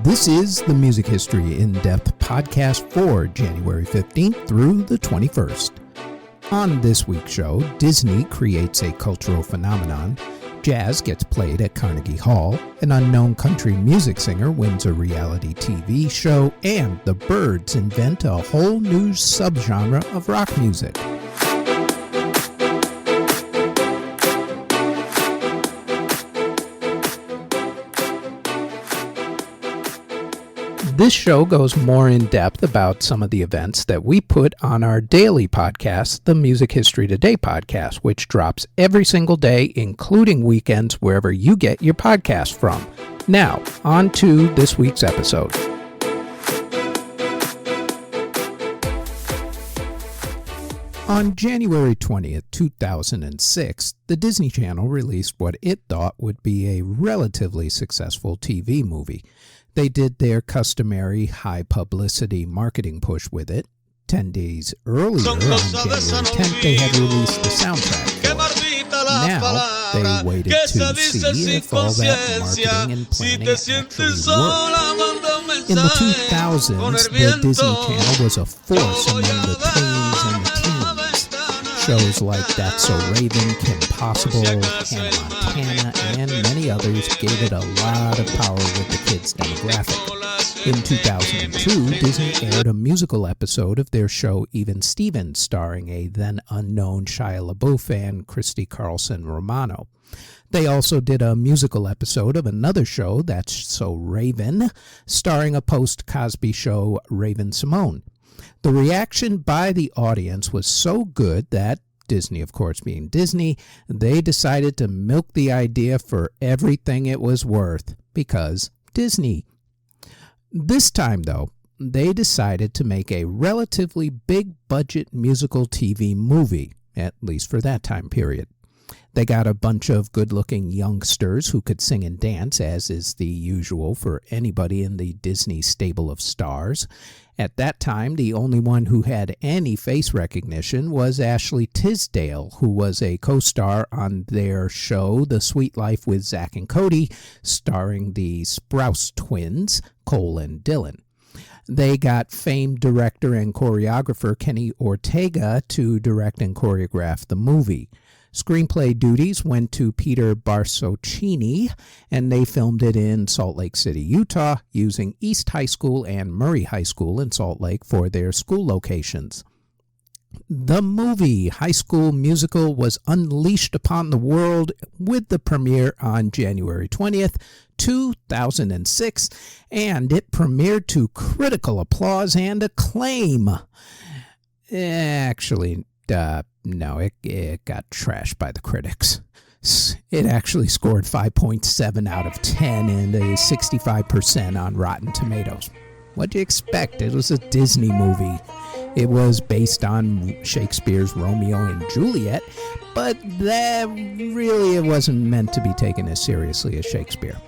This is the Music History In-Depth podcast for January 15th through the 21st. On this week's show, Disney creates a cultural phenomenon, jazz gets played at Carnegie Hall, an unknown country music singer wins a reality TV show, and the Byrds invent a whole new subgenre of rock music. This show goes more in depth about some of the events that we put on our daily podcast, the Music History Today podcast, which drops every single day, including weekends, wherever you get your podcast from. Now, on to this week's episode. On January 20th, 2006, the Disney Channel released what it thought would be a relatively successful TV movie. They did their customary high-publicity marketing push with it. 10 days earlier, on January 10th, they had released the soundtrack for it. Now, they waited to see if all that marketing and planning actually worked. In the 2000s, the Disney Channel was a force among the tweens and the teens. Shows like That's So Raven, Kim Possible, Hannah Montana, and many others gave it a lot of power with the kids' demographic. In 2002, Disney aired a musical episode of their show Even Stevens, starring a then-unknown Shia LaBeouf and Christy Carlson Romano. They also did a musical episode of another show, That's So Raven, starring a post-Cosby show Raven-Symoné. The reaction by the audience was so good that, Disney of course being Disney, they decided to milk the idea for everything it was worth, because Disney. This time, though, they decided to make a relatively big-budget musical TV movie, at least for that time period. They got a bunch of good-looking youngsters who could sing and dance, as is the usual for anybody in the Disney stable of stars. At that time, the only one who had any face recognition was Ashley Tisdale, who was a co-star on their show The Sweet Life with Zach and Cody, starring the Sprouse twins, Cole and Dylan. They got famed director and choreographer Kenny Ortega to direct and choreograph the movie. Screenplay duties went to Peter Barsocchini, and they filmed it in Salt Lake City, Utah, using East High School and Murray High School in Salt Lake for their school locations. The movie High School Musical was unleashed upon the world with the premiere on January 20th, 2006, and it premiered to critical applause and acclaim. No, it got trashed by the critics. It actually scored 5.7 out of 10 and a 65% on Rotten Tomatoes. What'd you expect? It was a Disney movie. It was based on Shakespeare's Romeo and Juliet, but it wasn't meant to be taken as seriously as Shakespeare.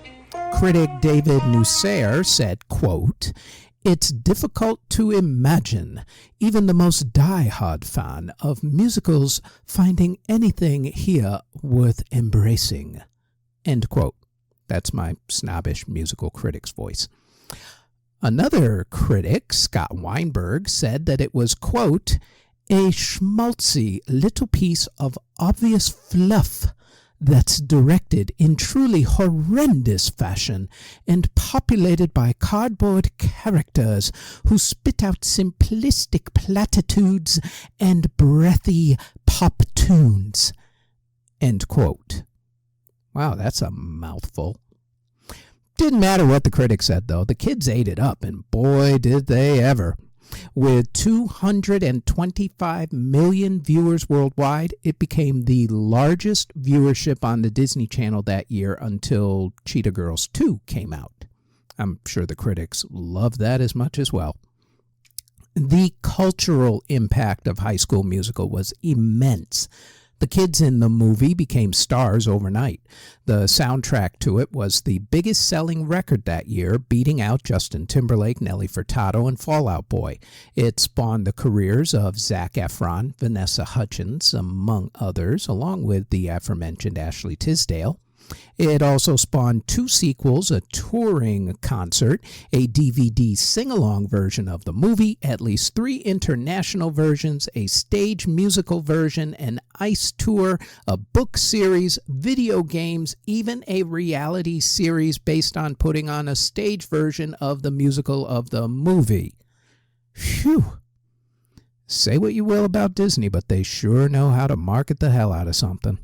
Critic David Nusser said, quote, "It's difficult to imagine even the most die-hard fan of musicals finding anything here worth embracing." End quote. That's my snobbish musical critic's voice. Another critic, Scott Weinberg, said that it was, quote, "a schmaltzy little piece of obvious fluff that's directed in truly horrendous fashion and populated by cardboard characters who spit out simplistic platitudes and breathy pop tunes." End quote. Wow, that's a mouthful. Didn't matter what the critics said, though. The kids ate it up, and boy, did they ever. With 225 million viewers worldwide, it became the largest viewership on the Disney Channel that year until Cheetah Girls 2 came out. I'm sure the critics loved that as much as well. The cultural impact of High School Musical was immense. The kids in the movie became stars overnight. The soundtrack to it was the biggest selling record that year, beating out Justin Timberlake, Nelly Furtado, and Fall Out Boy. It spawned the careers of Zac Efron, Vanessa Hudgens, among others, along with the aforementioned Ashley Tisdale. It also spawned 2 sequels, a touring concert, a DVD sing-along version of the movie, at least 3 international versions, a stage musical version, an ice tour, a book series, video games, even a reality series based on putting on a stage version of the musical of the movie. Phew. Say what you will about Disney, but they sure know how to market the hell out of something.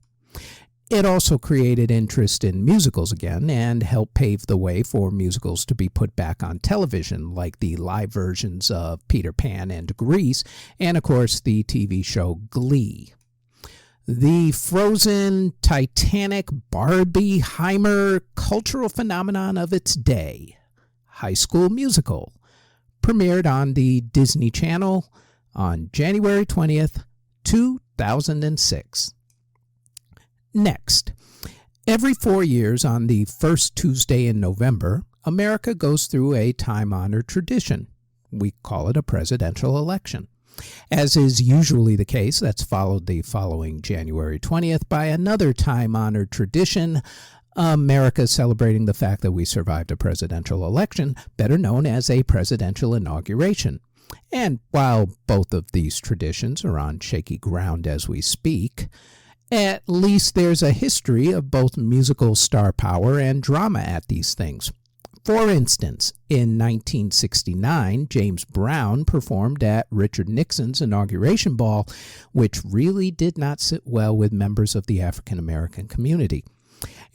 It also created interest in musicals again and helped pave the way for musicals to be put back on television, like the live versions of Peter Pan and Grease, and of course the TV show Glee. The Frozen, Titanic, Barbie, Heimer cultural phenomenon of its day, High School Musical, premiered on the Disney Channel on January 20th, 2006. Next, every 4 years on the first Tuesday in November, America goes through a time-honored tradition. We call it a presidential election. As is usually the case, that's followed the following January 20th by another time-honored tradition, America celebrating the fact that we survived a presidential election, better known as a presidential inauguration. And while both of these traditions are on shaky ground as we speak, at least there's a history of both musical star power and drama at these things. For instance, in 1969, James Brown performed at Richard Nixon's inauguration ball, which really did not sit well with members of the African American community.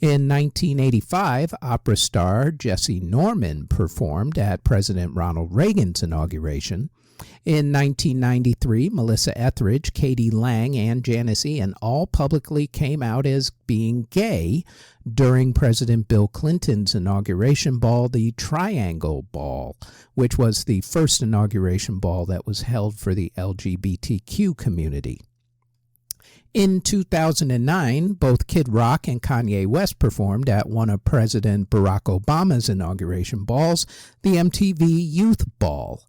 In 1985, opera star Jesse Norman performed at President Ronald Reagan's inauguration. In 1993, Melissa Etheridge, Katie Lang, and Janice Ian all publicly came out as being gay during President Bill Clinton's inauguration ball, the Triangle Ball, which was the first inauguration ball that was held for the LGBTQ community. In 2009, both Kid Rock and Kanye West performed at one of President Barack Obama's inauguration balls, the MTV Youth Ball.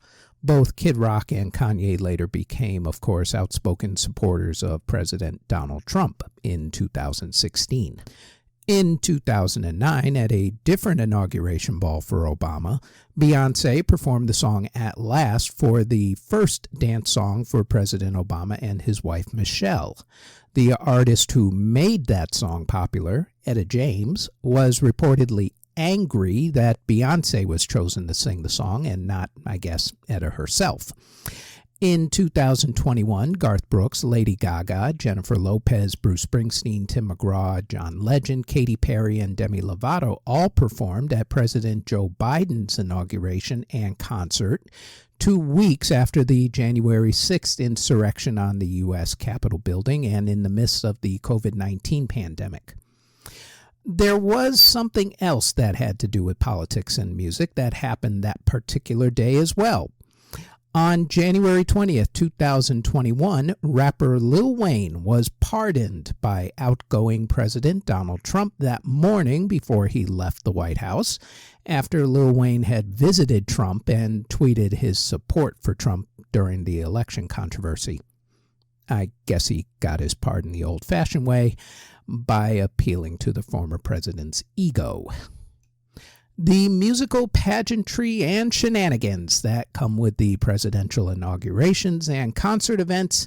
Both Kid Rock and Kanye later became, of course, outspoken supporters of President Donald Trump in 2016. In 2009, at a different inauguration ball for Obama, Beyoncé performed the song At Last for the first dance song for President Obama and his wife Michelle. The artist who made that song popular, Etta James, was reportedly angry that Beyoncé was chosen to sing the song and not, I guess, Etta herself. In 2021, Garth Brooks, Lady Gaga, Jennifer Lopez, Bruce Springsteen, Tim McGraw, John Legend, Katy Perry, and Demi Lovato all performed at President Joe Biden's inauguration and concert 2 weeks after the January 6th insurrection on the U.S. Capitol building and in the midst of the COVID-19 pandemic. There was something else that had to do with politics and music that happened that particular day as well. On January 20th, 2021, rapper Lil Wayne was pardoned by outgoing President Donald Trump that morning before he left the White House, after Lil Wayne had visited Trump and tweeted his support for Trump during the election controversy. I guess he got his pardon the old-fashioned way, by appealing to the former president's ego. The musical pageantry and shenanigans that come with the presidential inaugurations and concert events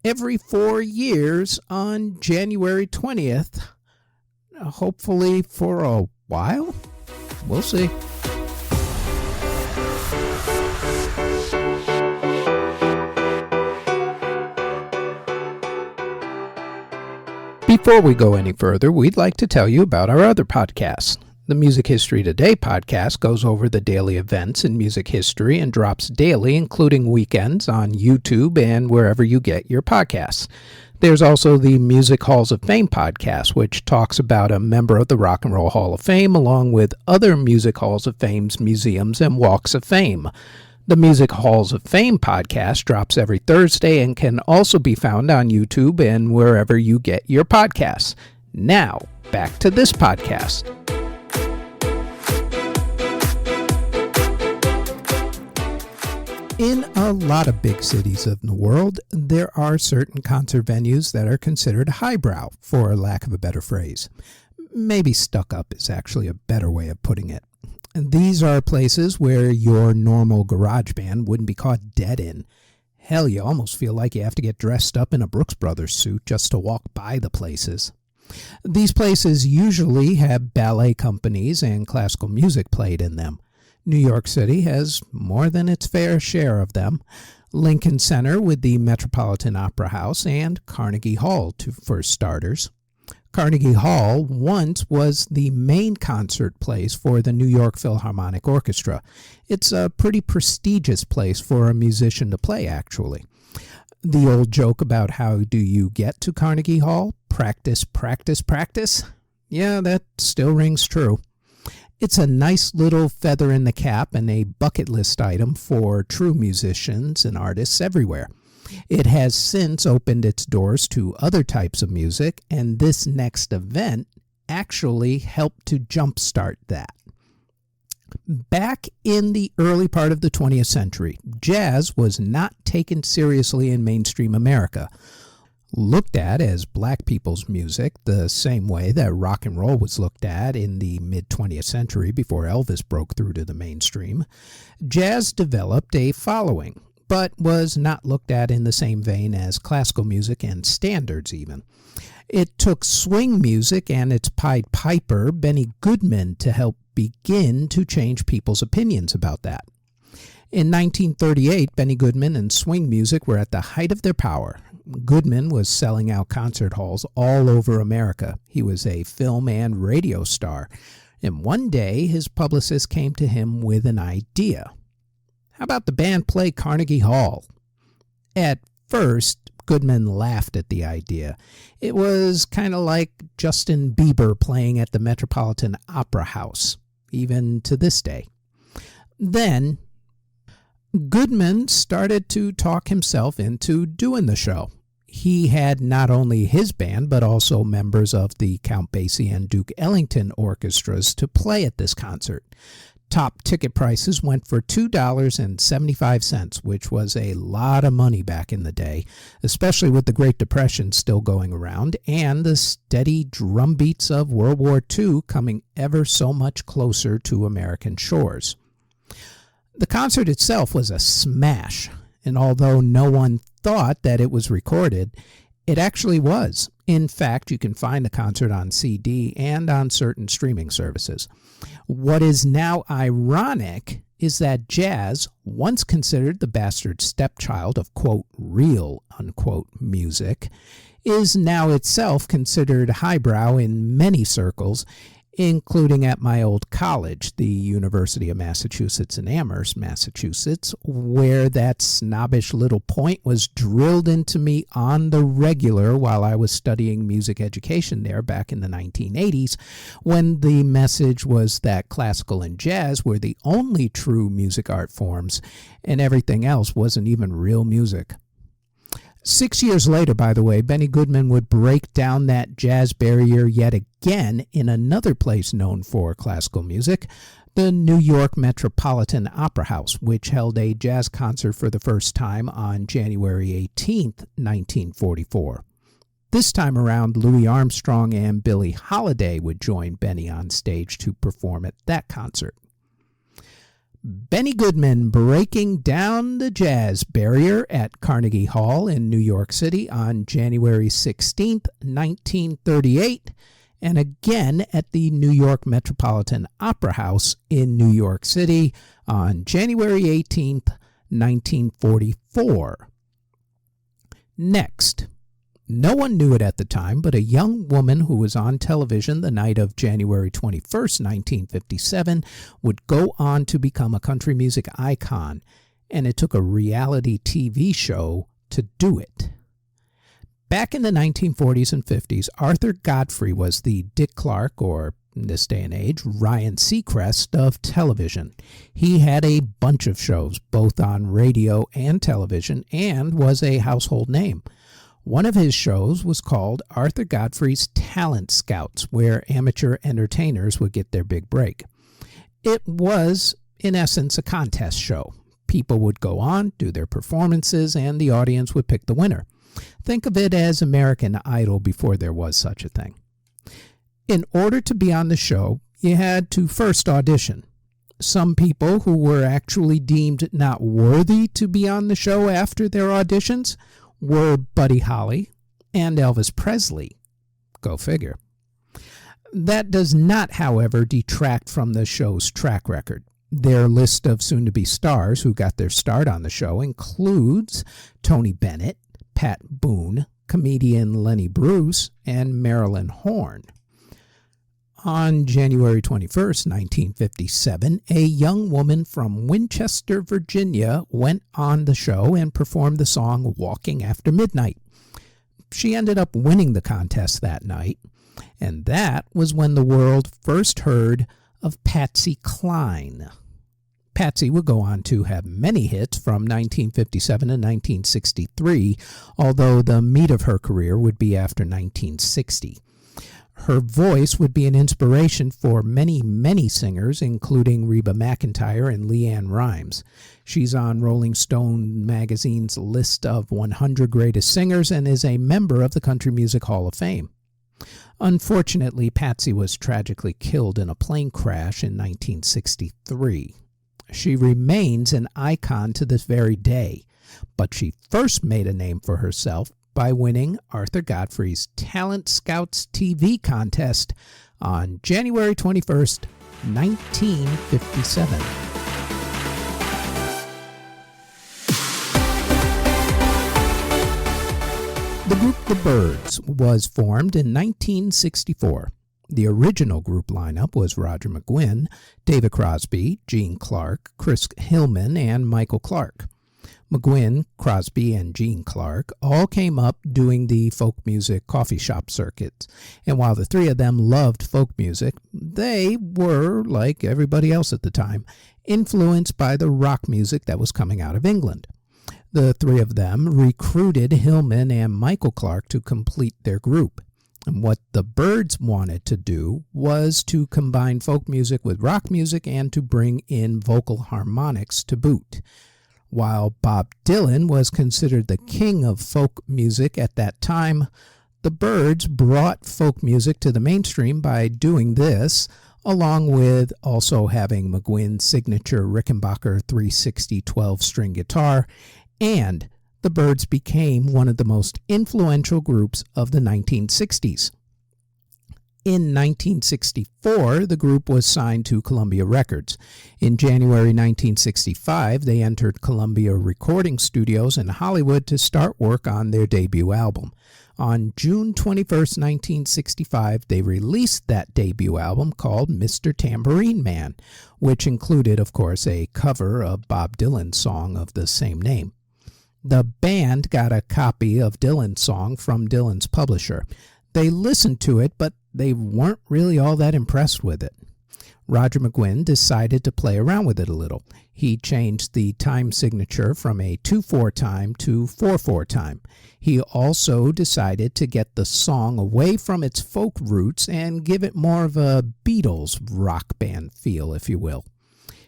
every 4 years on January 20th. Hopefully for a while. We'll see. Before we go any further, we'd like to tell you about our other podcasts. The Music History Today podcast goes over the daily events in music history and drops daily, including weekends, on YouTube and wherever you get your podcasts. There's also the Music Halls of Fame podcast, which talks about a member of the Rock and Roll Hall of Fame, along with other Music Halls of Fame's museums and walks of fame. The Music Halls of Fame podcast drops every Thursday and can also be found on YouTube and wherever you get your podcasts. Now, back to this podcast. In a lot of big cities of the world, there are certain concert venues that are considered highbrow, for lack of a better phrase. Maybe stuck up is actually a better way of putting it. These are places where your normal garage band wouldn't be caught dead in. Hell, you almost feel like you have to get dressed up in a Brooks Brothers suit just to walk by the places. These places usually have ballet companies and classical music played in them. New York City has more than its fair share of them. Lincoln Center with the Metropolitan Opera House and Carnegie Hall for starters. Carnegie Hall once was the main concert place for the New York Philharmonic Orchestra. It's a pretty prestigious place for a musician to play, actually. The old joke about how do you get to Carnegie Hall? Practice, practice, practice? Yeah, that still rings true. It's a nice little feather in the cap and a bucket list item for true musicians and artists everywhere. It has since opened its doors to other types of music, and this next event actually helped to jumpstart that. Back in the early part of the 20th century, jazz was not taken seriously in mainstream America. Looked at as black people's music the same way that rock and roll was looked at in the mid-20th century before Elvis broke through to the mainstream, jazz developed a following, but was not looked at in the same vein as classical music and standards even. It took swing music and its Pied Piper, Benny Goodman, to help begin to change people's opinions about that. In 1938, Benny Goodman and swing music were at the height of their power. Goodman was selling out concert halls all over America. He was a film and radio star. And one day, his publicist came to him with an idea. How about the band play Carnegie Hall? At first, Goodman laughed at the idea. It was kind of like Justin Bieber playing at the Metropolitan Opera House, even to this day. Then, Goodman started to talk himself into doing the show. He had not only his band, but also members of the Count Basie and Duke Ellington orchestras to play at this concert. Top ticket prices went for $2.75, which was a lot of money back in the day, especially with the Great Depression still going around and the steady drumbeats of World War II coming ever so much closer to American shores. The concert itself was a smash, and although no one thought that it was recorded, it actually was. In fact, you can find the concert on CD and on certain streaming services. What is now ironic is that jazz, once considered the bastard stepchild of, quote, real, unquote, music, is now itself considered highbrow in many circles, including at my old college, the University of Massachusetts in Amherst, Massachusetts, where that snobbish little point was drilled into me on the regular while I was studying music education there back in the 1980s, when the message was that classical and jazz were the only true music art forms, and everything else wasn't even real music. 6 years later, by the way, Benny Goodman would break down that jazz barrier yet again in another place known for classical music, the New York Metropolitan Opera House, which held a jazz concert for the first time on January 18th, 1944. This time around, Louis Armstrong and Billie Holiday would join Benny on stage to perform at that concert. Benny Goodman breaking down the jazz barrier at Carnegie Hall in New York City on January 16, 1938, and again at the New York Metropolitan Opera House in New York City on January 18, 1944. Next, no one knew it at the time, but a young woman who was on television the night of January 21st, 1957, would go on to become a country music icon, and it took a reality TV show to do it. Back in the 1940s and 50s, Arthur Godfrey was the Dick Clark, or in this day and age, Ryan Seacrest of television. He had a bunch of shows, both on radio and television, and was a household name. One of his shows was called Arthur Godfrey's Talent Scouts, where amateur entertainers would get their big break. It was, in essence, a contest show. People would go on, do their performances, and the audience would pick the winner. Think of it as American Idol before there was such a thing. In order to be on the show, you had to first audition. Some people who were actually deemed not worthy to be on the show after their auditions were Buddy Holly and Elvis Presley. Go figure. That does not, however, detract from the show's track record. Their list of soon-to-be stars who got their start on the show includes Tony Bennett, Pat Boone, comedian Lenny Bruce, and Marilyn Horne. On January 21st, 1957, a young woman from Winchester, Virginia, went on the show and performed the song Walking After Midnight. She ended up winning the contest that night, and that was when the world first heard of Patsy Cline. Patsy would go on to have many hits from 1957 to 1963, although the meat of her career would be after 1960. Her voice would be an inspiration for many, many singers, including Reba McEntire and LeAnn Rimes. She's on Rolling Stone magazine's list of 100 greatest singers and is a member of the Country Music Hall of Fame. Unfortunately, Patsy was tragically killed in a plane crash in 1963. She remains an icon to this very day, but she first made a name for herself by winning Arthur Godfrey's Talent Scouts TV contest on January 21st, 1957. The group The Byrds was formed in 1964. The original group lineup was Roger McGuinn, David Crosby, Gene Clark, Chris Hillman, and Michael Clark. McGuinn, Crosby, and Gene Clark all came up doing the folk music coffee shop circuits, and while the three of them loved folk music, they were, like everybody else at the time, influenced by the rock music that was coming out of England. The three of them recruited Hillman and Michael Clark to complete their group. And what the Byrds wanted to do was to combine folk music with rock music and to bring in vocal harmonics to boot. While Bob Dylan was considered the king of folk music at that time, the Byrds brought folk music to the mainstream by doing this, along with also having McGuinn's signature Rickenbacker 360 12-string guitar, and the Byrds became one of the most influential groups of the 1960s. In 1964, the group was signed to Columbia Records. In January 1965, they entered Columbia Recording Studios in Hollywood to start work on their debut album. On June 21st, 1965, they released that debut album called Mr. Tambourine Man, which included, of course, a cover of Bob Dylan's song of the same name. The band got a copy of Dylan's song from Dylan's publisher. They listened to it, but they weren't really all that impressed with it. Roger McGuinn decided to play around with it a little. He changed the time signature from a 2/4 time to 4/4 time. He also decided to get the song away from its folk roots and give it more of a Beatles rock band feel, if you will.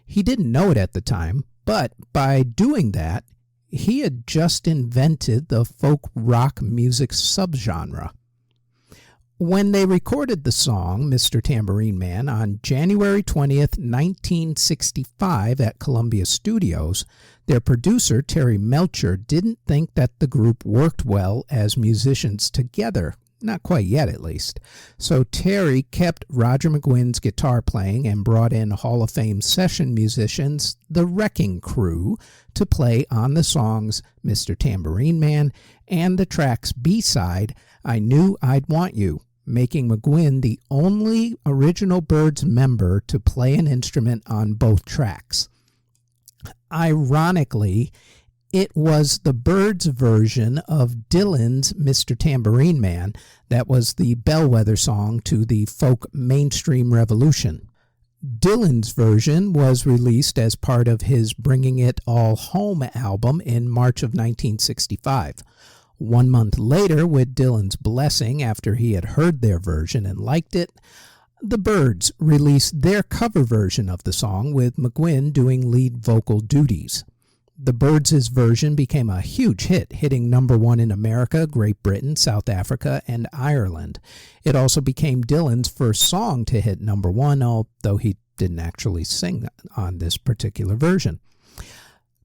He didn't know it at the time, but by doing that, he had just invented the folk rock music subgenre. When they recorded the song, Mr. Tambourine Man, on January 20th, 1965 at Columbia Studios, their producer, Terry Melcher, didn't think that the group worked well as musicians together. Not quite yet, at least. So Terry kept Roger McGuinn's guitar playing and brought in Hall of Fame session musicians, the Wrecking Crew, to play on the songs Mr. Tambourine Man and the track's B-side, I Knew I'd Want You, making McGuinn the only original Byrds member to play an instrument on both tracks. Ironically, it was the Byrds version of Dylan's Mr. Tambourine Man that was the bellwether song to the folk mainstream revolution. Dylan's version was released as part of his Bringing It All Home album in March of 1965. 1 month later, with Dylan's blessing after he had heard their version and liked it, the Byrds released their cover version of the song with McGuinn doing lead vocal duties. The Byrds' version became a huge hit, hitting #1 in America, Great Britain, South Africa, and Ireland. It also became Dylan's first song to hit #1, although he didn't actually sing on this particular version.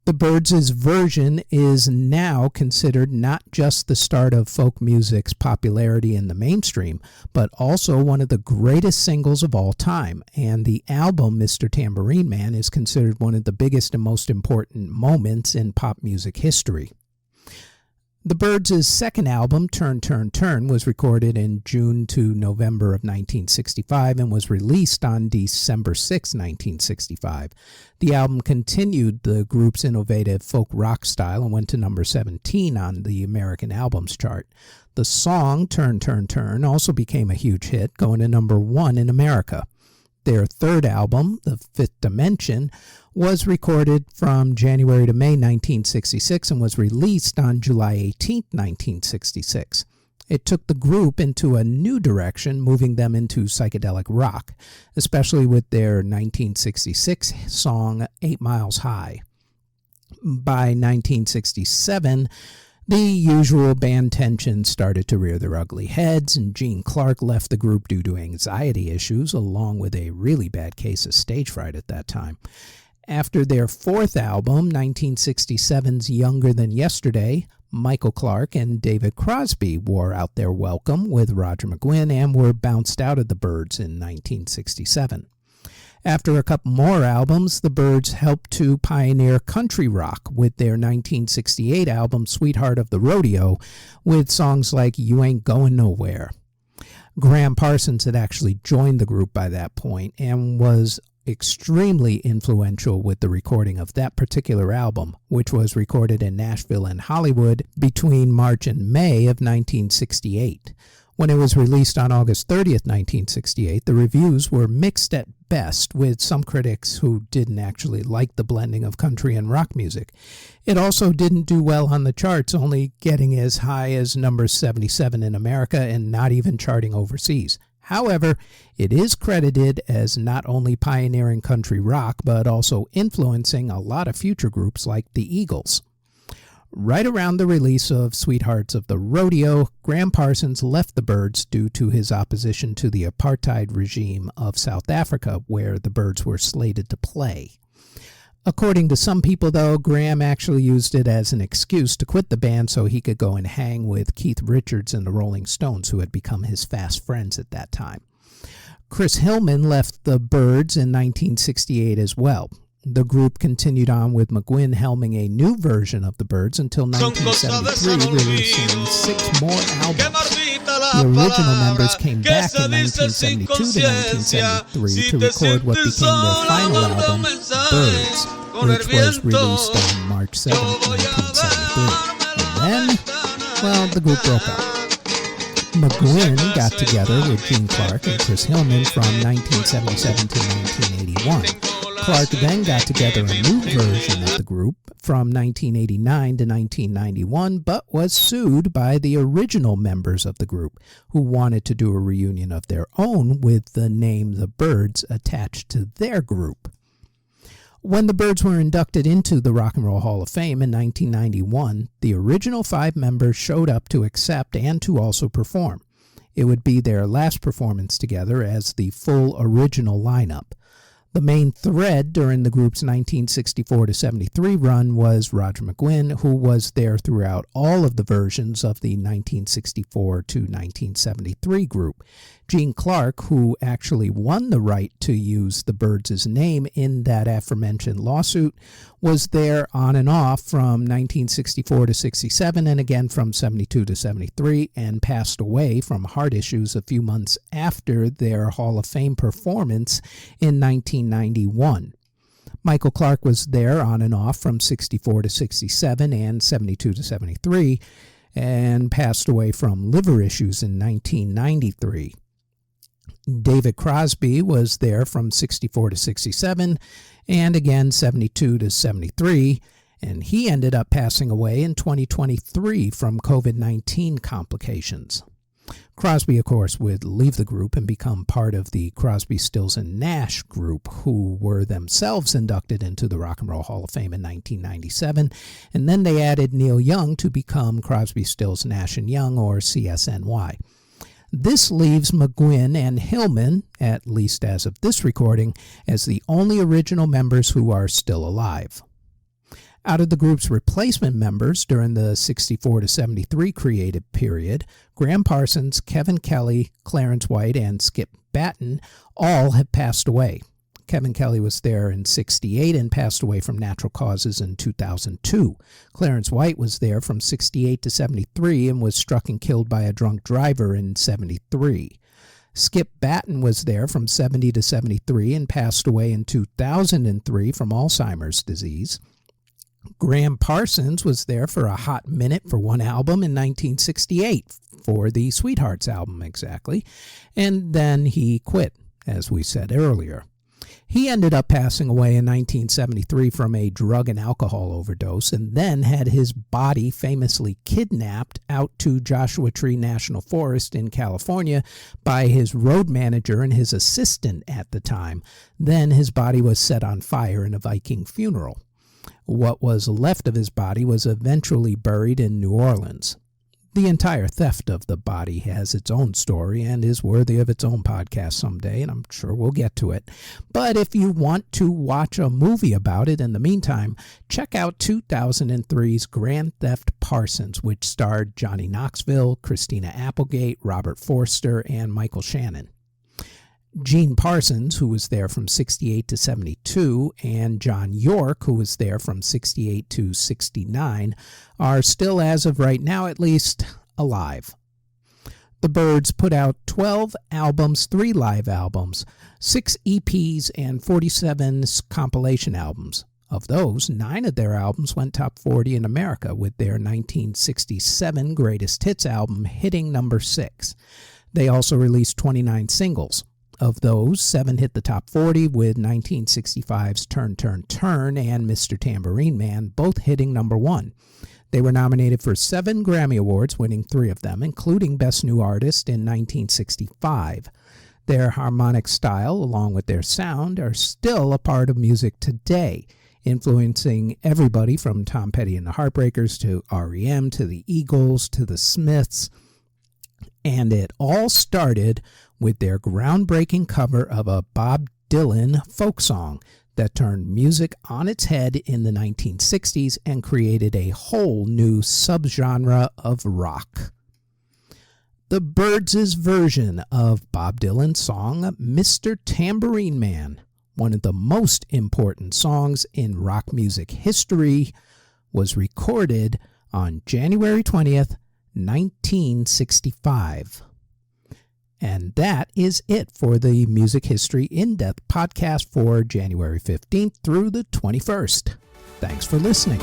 The Byrds' version is now considered not just the start of folk music's popularity in the mainstream, but also one of the greatest singles of all time, and the album Mr. Tambourine Man is considered one of the biggest and most important moments in pop music history. The Byrds' second album, Turn, Turn, Turn, was recorded in June to November of 1965 and was released on December 6, 1965. The album continued the group's innovative folk rock style and went to number 17 on the American Albums chart. The song, Turn, Turn, Turn, also became a huge hit, going to #1 in America. Their third album, The Fifth Dimension, was recorded from January to May 1966 and was released on July 18, 1966. It took the group into a new direction, moving them into psychedelic rock, especially with their 1966 song 8 Miles High. By 1967, the usual band tensions started to rear their ugly heads, and Gene Clark left the group due to anxiety issues, along with a really bad case of stage fright at that time. After their fourth album, 1967's Younger Than Yesterday, Michael Clarke and David Crosby wore out their welcome with Roger McGuinn and were bounced out of the Byrds in 1967. After a couple more albums, the Byrds helped to pioneer country rock with their 1968 album Sweetheart of the Rodeo, with songs like You Ain't Going Nowhere. Graham Parsons had actually joined the group by that point and was extremely influential with the recording of that particular album, which was recorded in Nashville and Hollywood between March and May of 1968. When it was released on August 30th, 1968, the reviews were mixed at best, with some critics who didn't actually like the blending of country and rock music. It also didn't do well on the charts, only getting as high as number 77 in America and not even charting overseas. However, it is credited as not only pioneering country rock, but also influencing a lot of future groups like the Eagles. Right around the release of Sweethearts of the Rodeo, Graham Parsons left the Byrds due to his opposition to the apartheid regime of South Africa, where the Byrds were slated to play. According to some people, though, Graham actually used it as an excuse to quit the band so he could go and hang with Keith Richards and the Rolling Stones, who had become his fast friends at that time. Chris Hillman left the Byrds in 1968 as well. The group continued on with McGuinn helming a new version of the Byrds until 1973, releasing 6 more albums. The original members came back in 1972 to 1973 to record what became their final album, Byrds, which was released on March 7, 1973. And then, well, the group broke up. McGuinn got together with Gene Clark and Chris Hillman from 1977 to 1981. Clark then got together a new version of the group from 1989 to 1991, but was sued by the original members of the group, who wanted to do a reunion of their own with the name The Byrds attached to their group. When the Byrds were inducted into the Rock and Roll Hall of Fame in 1991, the original 5 members showed up to accept and to also perform. It would be their last performance together as the full original lineup. The main thread during the group's 1964 to 73 run was Roger McGuinn, who was there throughout all of the versions of the 1964 to 1973 group. Gene Clark, who actually won the right to use the Byrds' name in that aforementioned lawsuit, was there on and off from 1964 to 67 and again from 72 to 73, and passed away from heart issues a few months after their Hall of Fame performance in 1991. Michael Clarke was there on and off from 64 to 67 and 72 to 73, and passed away from liver issues in 1993. David Crosby was there from 64 to 67 and again 72 to 73, and he ended up passing away in 2023 from COVID-19 complications. Crosby, of course, would leave the group and become part of the Crosby, Stills, and Nash group, who were themselves inducted into the Rock and Roll Hall of Fame in 1997, and then they added Neil Young to become Crosby, Stills, Nash & Young, or CSNY. This leaves McGuinn and Hillman, at least as of this recording, as the only original members who are still alive. Out of the group's replacement members during the 64 to 73 creative period, Graham Parsons, Kevin Kelly, Clarence White, and Skip Batton all have passed away. Kevin Kelly was there in 68 and passed away from natural causes in 2002. Clarence White was there from 68 to 73 and was struck and killed by a drunk driver in 73. Skip Batton was there from 70 to 73 and passed away in 2003 from Alzheimer's disease. Graham Parsons was there for a hot minute for one album in 1968, for the Sweethearts album exactly, and then he quit, as we said earlier. He ended up passing away in 1973 from a drug and alcohol overdose, and then had his body famously kidnapped out to Joshua Tree National Forest in California by his road manager and his assistant at the time. Then his body was set on fire in a Viking funeral. What was left of his body was eventually buried in New Orleans. The entire theft of the body has its own story and is worthy of its own podcast someday, and I'm sure we'll get to it. But if you want to watch a movie about it in the meantime, check out 2003's Grand Theft Parsons, which starred Johnny Knoxville, Christina Applegate, Robert Forster, and Michael Shannon. Gene Parsons, who was there from 68 to 72, and John York, who was there from 68 to 69, are still, as of right now at least, alive. The Byrds put out 12 albums, 3 live albums, 6 EPs, and 47 compilation albums. Of those, 9 of their albums went top 40 in America, with their 1967 Greatest Hits album hitting number 6. They also released 29 singles. Of those, 7 hit the top 40, with 1965's Turn, Turn, Turn and Mr. Tambourine Man both hitting number 1. They were nominated for 7 Grammy Awards, winning 3 of them, including Best New Artist in 1965. Their harmonic style, along with their sound, are still a part of music today, influencing everybody from Tom Petty and the Heartbreakers to R.E.M. to the Eagles to the Smiths. And it all started with their groundbreaking cover of a Bob Dylan folk song that turned music on its head in the 1960s and created a whole new subgenre of rock. The Byrds' version of Bob Dylan's song Mr. Tambourine Man, one of the most important songs in rock music history, was recorded on January 20th, 1965. And that is it for the Music History In-Depth podcast for January 15th through the 21st. Thanks for listening.